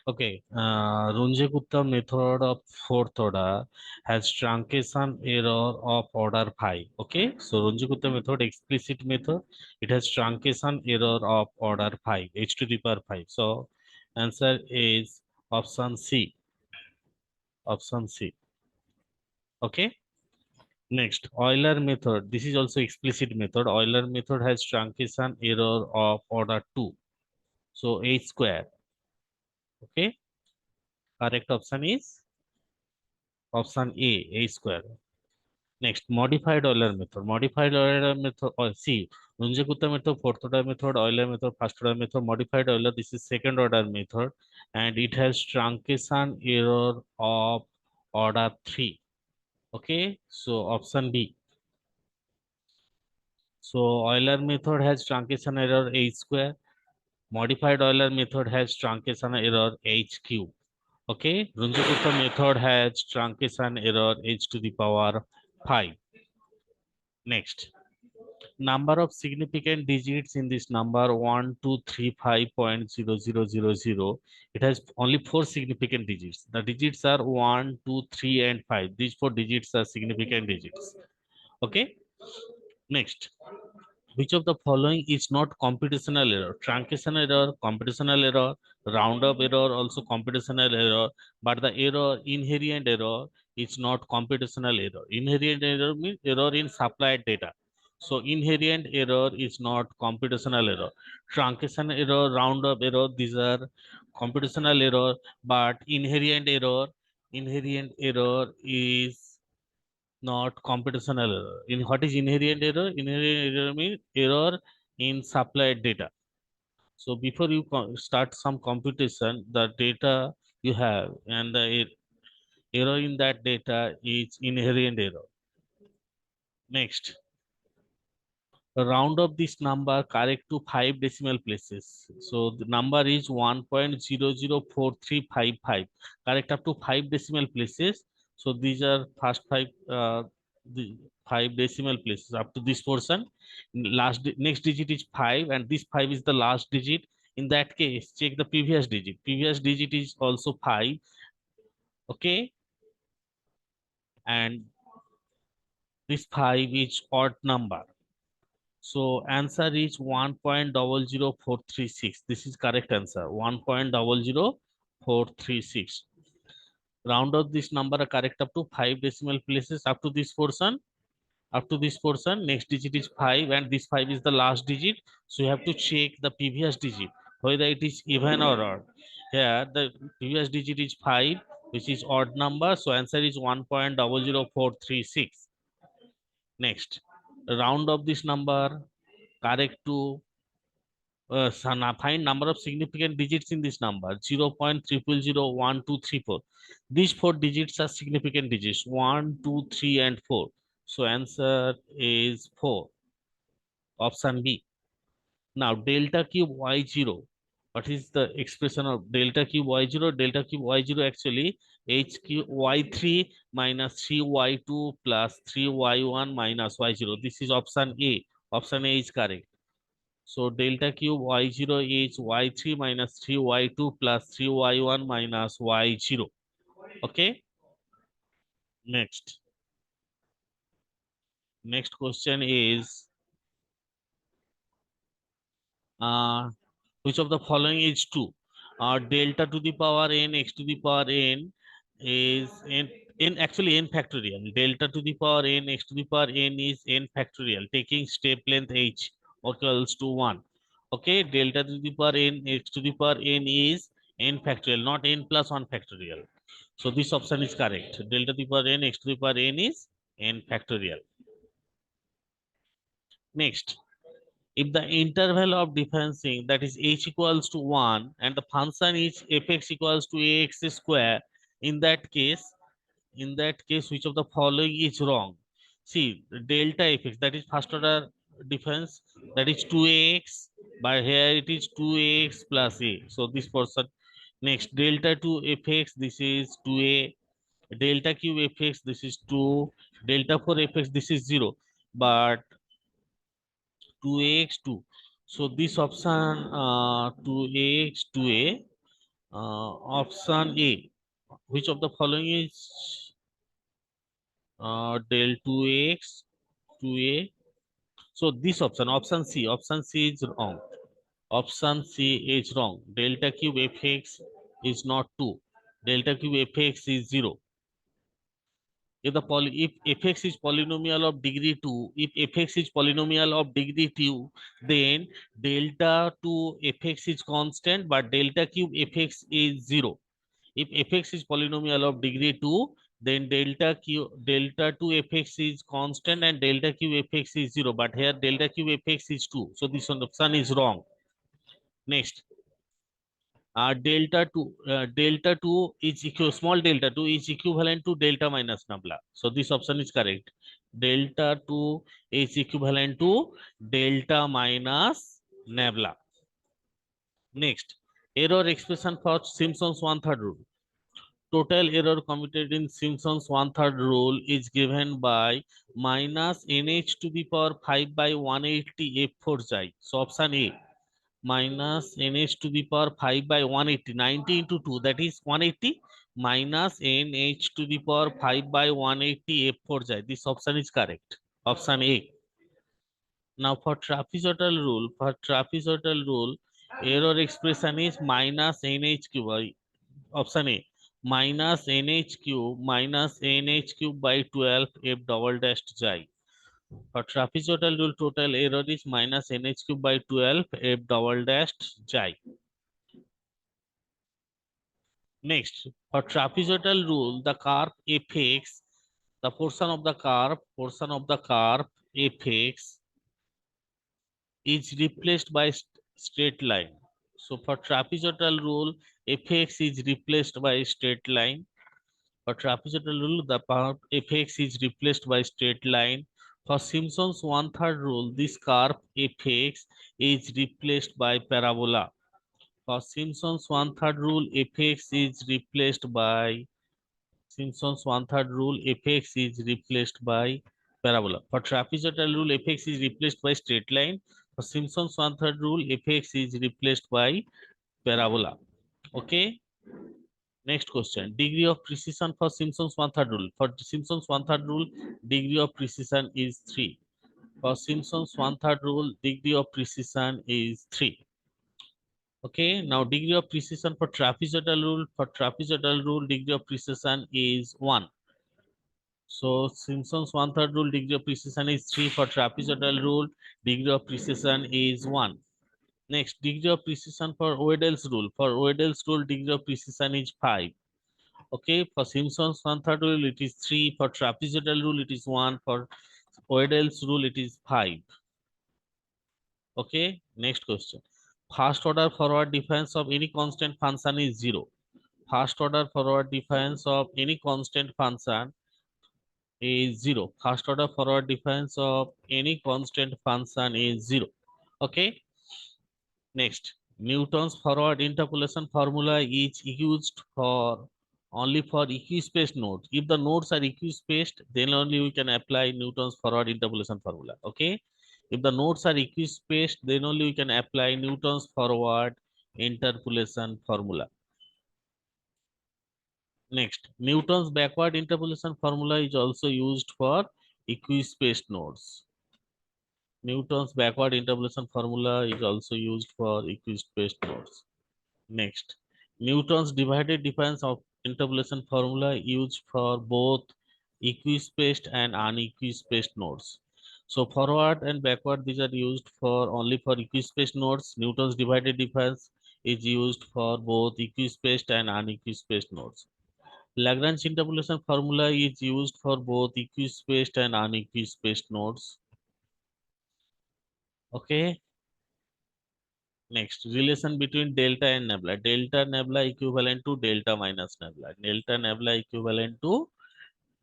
Okay, Runge-Gupta method of fourth order has truncation error of order 5. Okay, so Runge-Gupta method, explicit method, it has truncation error of order 5, h to the power 5. So answer is option C. Option C. Okay. Next, Euler method. This is also explicit method. Euler method has truncation error of order 2. So h square. Okay. Correct option is option A, h square. Next, modified Euler method. Modified Euler method, or see, Runge-Gupta method, fourth order method, Euler method, first order method, modified Euler, this is second order method, and it has truncation error of order 3. Okay, so option B. So Euler method has truncation error h square. Modified Euler method has truncation error h cube. Okay, Runge-Gupta method has truncation error h to the power 5. Next. Number of significant digits in this number 1235.0000. It has only 4 significant digits. The digits are 1, 2, 3, and 5. These 4 digits are significant digits. Okay. Next, which of the following is not computational error? Truncation error, computational error, round up error, also computational error, but the error, inherent error, is not computational error. Inherent error means error in supplied data. So inherent error is not computational error. Truncation error, round up error, these are computational error, but inherent error is not computational error. In what is inherent error? Inherent error means error in supplied data. So before you start some computation, the data you have and the error in that data is inherent error. Next, round up this number correct to 5 decimal places. So the number is 1.004355. Correct up to 5 decimal places. So these are first the 5 decimal places up to this portion. Next digit is 5, and this 5 is the last digit. In that case, check the previous digit. Previous digit is also 5. Okay, and this 5 is odd number. So answer is 1.00436. This is correct answer. 1.00436. Round up this number correct up to 5 decimal places up to this portion. Up to this portion, next digit is 5, and this 5 is the last digit. So you have to check the previous digit whether it is even or odd. Here the previous digit is 5, which is odd number. So answer is 1.00436. Next, round up this number correct to find number of significant digits in this number 0.0001234. These 4 digits are significant digits 1, 2, 3, and 4. So answer is 4. Option B. Now delta cube y0. What is the expression of delta cube y0? Delta cube y0 actually h cube y3 minus 3y2 plus 3y1 minus y0. This is option A. Option A is correct. So delta cube y0 is y3 minus 3y2 plus 3y1 minus y0. Okay. Next. Next question is uh, which of the following is true? Delta to the power n x to the power n is n actually n factorial. Delta to the power n x to the power n is n factorial. Taking step length h equals to 1. Okay, delta to the power n x to the power n is n factorial, not n plus 1 factorial. So this option is correct. Delta to the power n x to the power n is n factorial. Next, if the interval of differencing, that is h equals to 1, and the function is fx equals to ax square, in that case, which of the following is wrong? See, delta fx, that is first order difference, that is 2ax, but here it is 2ax plus a. So this portion. Next, delta 2 fx, this is 2a. Delta cube fx, this is 2. Delta 4 fx, this is 0. But 2ax 2. So this option 2ax 2a Option A. Which of the following is del 2x 2a? So this option C is wrong. Option C is wrong. Delta cube fx is not 2. Delta cube fx is 0. If fx is polynomial of degree 2, if fx is polynomial of degree 2, then delta 2 fx is constant, but delta cube fx is 0. If fx is polynomial of degree 2, then delta 2 fx is constant and delta cube fx is 0. But here delta cube fx is 2. So this one option is wrong. Next, delta 2 is equal, small delta 2 is equivalent to delta minus nabla. So this option is correct. Delta 2 is equivalent to delta minus nabla. Next, error expression for Simpson's one-third rule. Total error committed in Simpson's one-third rule is given by minus nh to the power 5 by 180 f4 xi. So option A, minus nh to the power 5 by 180, 90 into 2, that is 180, minus nh to the power 5 by 180 f4 xi. This option is correct. Option A. Now for trapezoidal rule, error expression is minus nh cube. Option A, minus nh cube by 12 f double dash xi. For trapezoidal rule, total error is minus nh cube by 12 f double dash xi. Next, for trapezoidal rule, the curve fx, the portion of the curve fx is replaced by straight line. So for trapezoidal rule, fx is replaced by straight line. For trapezoidal rule, the curve fx is replaced by straight line. For Simpson's one-third rule, this curve fx is replaced by parabola. For Simpson's one-third rule, fx is replaced by parabola. For trapezoidal rule, fx is replaced by straight line. For Simpson's one-third rule, fx is replaced by parabola. Okay. Next question. Degree of precision for Simpson's one-third rule. For Simpson's one-third rule, degree of precision is 3. For Simpson's one-third rule, degree of precision is 3. Okay. Now degree of precision for trapezoidal rule. For trapezoidal rule, degree of precision is 1. So Simpson's one-third rule, degree of precision is 3. For trapezoidal rule, degree of precision is 1. Next, degree of precision for Weddell's rule. For Weddell's rule, degree of precision is 5. Okay, for Simpson's one-third rule, it is 3. For trapezoidal rule, it is 1. For Weddell's rule, it is 5. Okay, next question. First order forward difference of any constant function is 0. First order forward difference of any constant function is 0. First order forward difference of any constant function is 0. Okay. Next, Newton's forward interpolation formula is used for only for equispaced nodes. If the nodes are equispaced, then only we can apply Newton's forward interpolation formula. Okay. If the nodes are equispaced, then only we can apply Newton's forward interpolation formula. Next, Newton's backward interpolation formula is also used for equispaced nodes. Newton's backward interpolation formula is also used for equispaced nodes. Next, Newton's divided difference of interpolation formula used for both equispaced and unequispaced nodes. So forward and backward, these are used for only for equispaced nodes. Newton's divided difference is used for both equispaced and unequispaced nodes. Lagrange interpolation formula is used for both equispaced and unequispaced nodes. Okay. Next, relation between delta and nabla. Delta nabla equivalent to delta minus nabla. Delta nabla equivalent to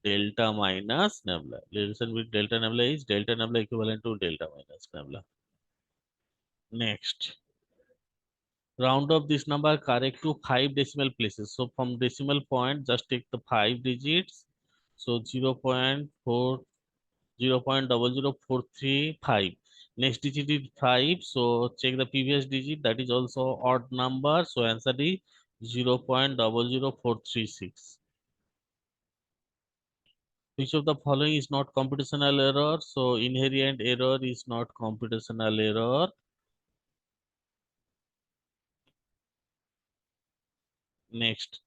delta minus nabla. Relation with delta nabla is delta nabla equivalent to delta minus nabla. Next, round up this number correct to 5 decimal places. So from decimal point, just take the 5 digits. So 0.4 0.00435. Next digit is 5. So check the previous digit, that is also odd number. So answer is 0.00436. Which of the following is not computational error? So invariant error is not computational error. Next,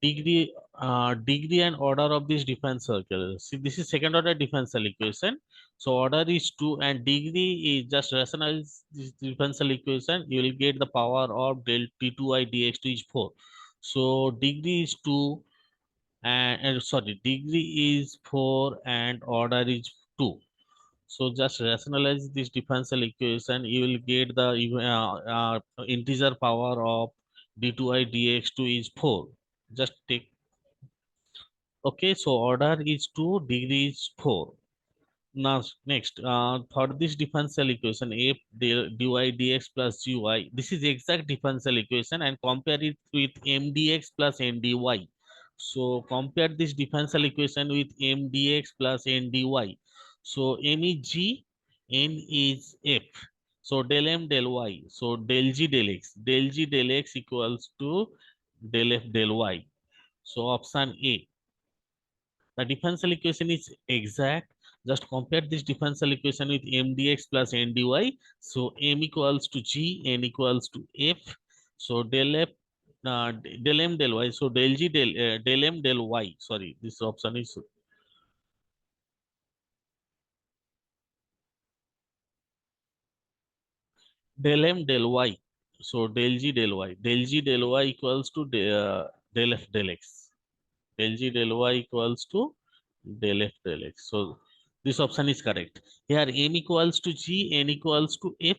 degree and order of this differential equation. See, this is second order differential equation. So order is 2 and degree is just rationalize this differential equation. You will get the power of del t2I dx2 is 4. So degree is 2 and sorry, degree is 4 and order is 2. So just rationalize this differential equation. You will get the integer power of d2I dx2 is 4. Just take. Okay, so order is 2, degree is 4. Now, next, for this differential equation, f dy dx plus gy, this is exact differential equation and compare it with mdx plus ndy. So, compare this differential equation with mdx plus ndy. So, m is g, n is f. So, del m del y. So, del g del x. Del g del x equals to del f del y. So, option A. The differential equation is exact. Just compare this differential equation with mdx plus ndy. So m equals to g, n equals to f. So del f, del m del y. So del g del m del y. Sorry, this option is del m del y. So del g del y. Del g del y equals to del f del x. Del g del y equals to del f del x. So this option is correct. Here m equals to g, n equals to f.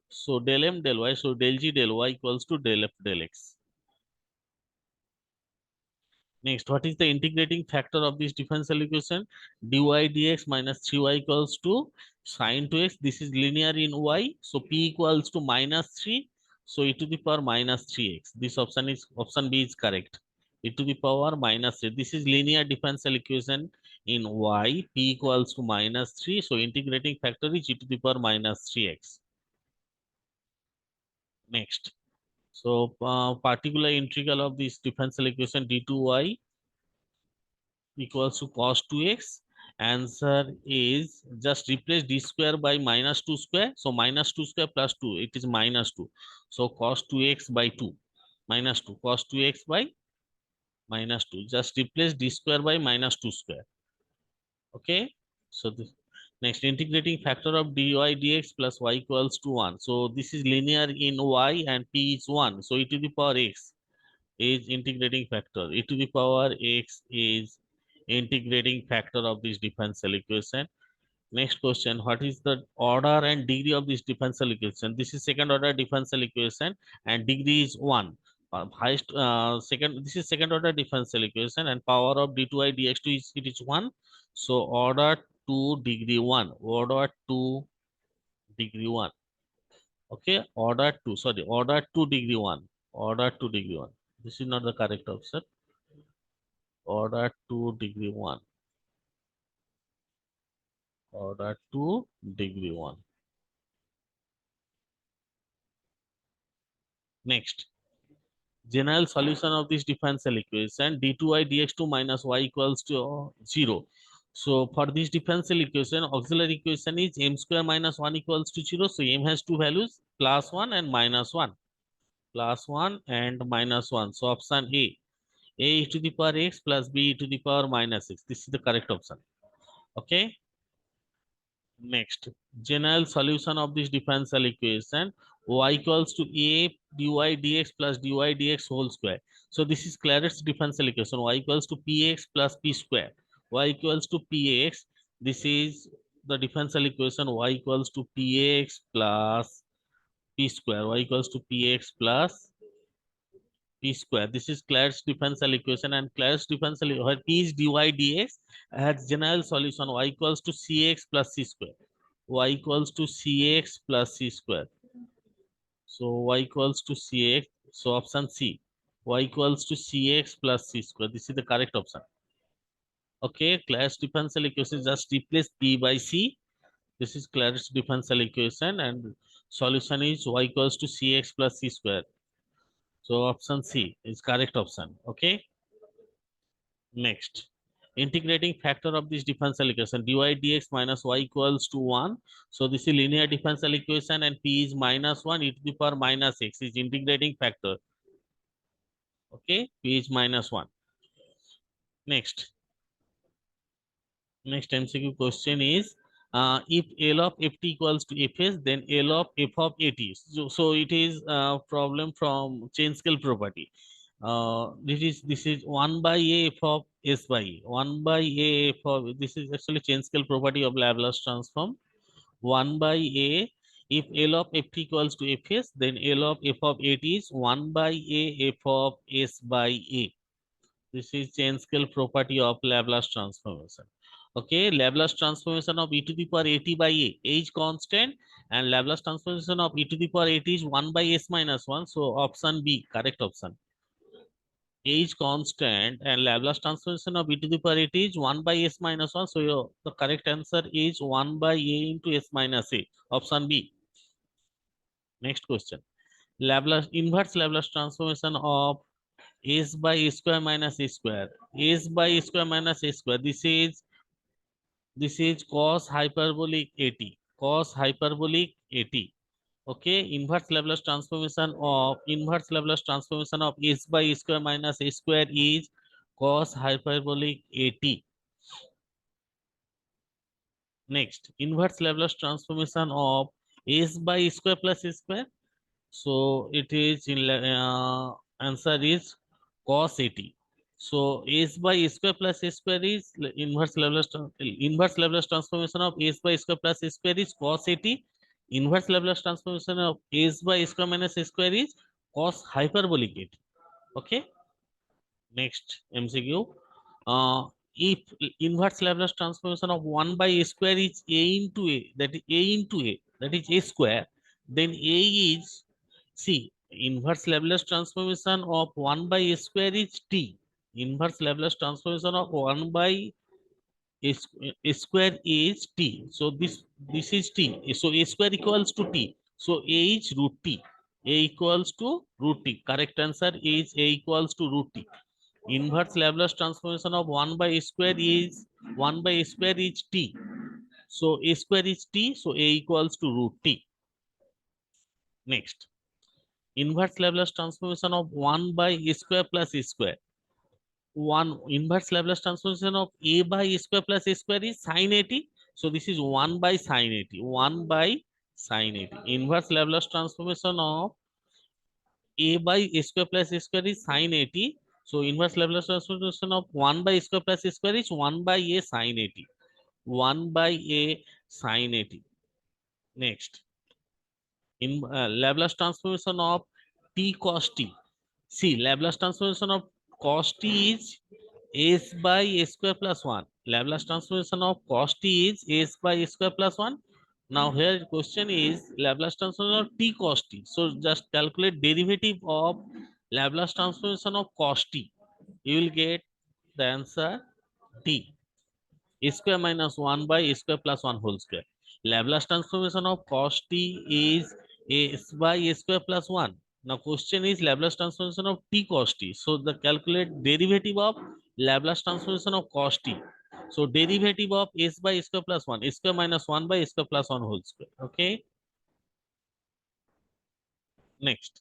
So del m del y. So del g del y equals to del f del x. Next, what is the integrating factor of this differential equation? dy dx minus 3y equals to sine 2x. This is linear in y. So p equals to minus 3. So e to the power minus 3x. This option B is correct. E to the power minus 3. This is linear differential equation in y. P equals to minus 3. So integrating factor is e to the power minus 3x. Next. So particular integral of this differential equation d2y equals to cos 2x. Answer is just replace d square by minus 2 square. So minus 2 square plus 2, it is minus 2. So cos 2x by 2, minus 2, cos 2x by minus 2. Just replace d square by minus 2 square. Okay. So this next integrating factor of dy dx plus y equals to 1. So this is linear in y and p is 1. So e to the power x is integrating factor. E to the power x is integrating factor of this differential equation. Next question, what is the order and degree of this differential equation? This is second order differential equation and degree is 1. This is second order differential equation and power of d2i dx2 is it is 1. So order 2 degree 1, order 2 degree 1. Okay, order 2, sorry, order 2 degree 1, order 2 degree 1. This is not the correct option. Order 2 degree 1, order 2 degree 1. Next, general solution of this differential equation d2i dx2 minus y equals to 0. So for this differential equation, auxiliary equation is m square minus 1 equals to 0. So m has two values, plus 1 and minus 1. Plus 1 and minus 1. So option A e to the power x plus b e to the power minus x. This is the correct option. Okay. Next, general solution of this differential equation y equals to a dy dx plus dy dx whole square. So this is Claret's differential equation y equals to px plus p square. Y equals to px. This is the differential equation y equals to px plus p square. Y equals to px plus p square. This is Claret's differential equation and Claret's differential where p is dy dx has general solution y equals to cx plus c square. Y equals to cx plus c square. So y equals to cx. So option C. Y equals to cx plus c square. This is the correct option. Okay, Claret's differential equation just replace p by c. This is Claret's differential equation and solution is y equals to cx plus c square. So option C is correct option. Okay. Next, integrating factor of this differential equation dy dx minus y equals to 1. So this is linear differential equation and p is minus 1 e to the power minus x is integrating factor. Okay, p is minus 1. Next, MCQ question is if L of ft equals to fs, then L of f of at. So it is problem from chain scale property. This is 1 by a f of s by a. 1 by a f of, this is actually chain scale property of Laplace transform. 1 by a, if L of ft equals to fs, then L of f of at is 1 by a f of s by a. This is chain scale property of Laplace transformation. Okay, Laplace transformation of e to the power at by a is constant, and Laplace transformation of e to the power at is 1 by s minus 1. So option B, correct option. A is constant and Laplace transformation of e to the power at is 1 by s minus 1. So the correct answer is 1 by a into s minus a. Option B. Next question. Laplace inverse Laplace transformation of s by a square minus a square. S by a square minus a square. This is cos hyperbolic at. Cos hyperbolic at. Okay, inverse Laplace transformation of s by a square minus a square is cos hyperbolic at. Next, inverse Laplace transformation of s by a square plus a square. So it is answer is cos 80. So s by a square plus a square is inverse Laplace transformation of s by a square plus a square is cos 80. Inverse Laplace transformation of s by a square minus a square is cos hyperbolic 80. Okay. Next MCQ. If inverse Laplace transformation of 1 by a square is a into a, that is a into a, that is a square, then a is, see, inverse Laplace transformation of 1 by a square is t. Inverse Laplace transformation of 1 by a square is t. So this is t. So a square equals to t. So a is root t. A equals to root t. Correct answer is a equals to root t. Inverse Laplace transformation of 1 by a square is 1 by a square is t. So a square is t. So a equals to root t. Next, inverse Laplace transformation of 1 by a square plus a square. One inverse Laplace transformation of a by a square plus a square is sin 80. So this is 1 by sin 80. 1 by sin 80. Inverse Laplace transformation of a by a square plus a square is sin 80. So inverse Laplace transformation of 1 by a square plus a square is 1 by a sin 80. 1 by a sin 80. Next, in Laplace transformation of t cos t. See, Laplace transformation of cos t is s by a square plus 1. Laplace transformation of cos t is s by a square plus 1. Now here question is Laplace transformation of t cos t. So just calculate derivative of Laplace transformation of cos t. You will get the answer t. A square minus 1 by a square plus 1 whole square. Laplace transformation of cos t is s by a square plus 1. Now question is Laplace transformation of t cos t. So the calculate derivative of Laplace transformation of cos t. So derivative of s by a square plus 1, a square minus 1 by a square plus 1 whole square. Okay. Next,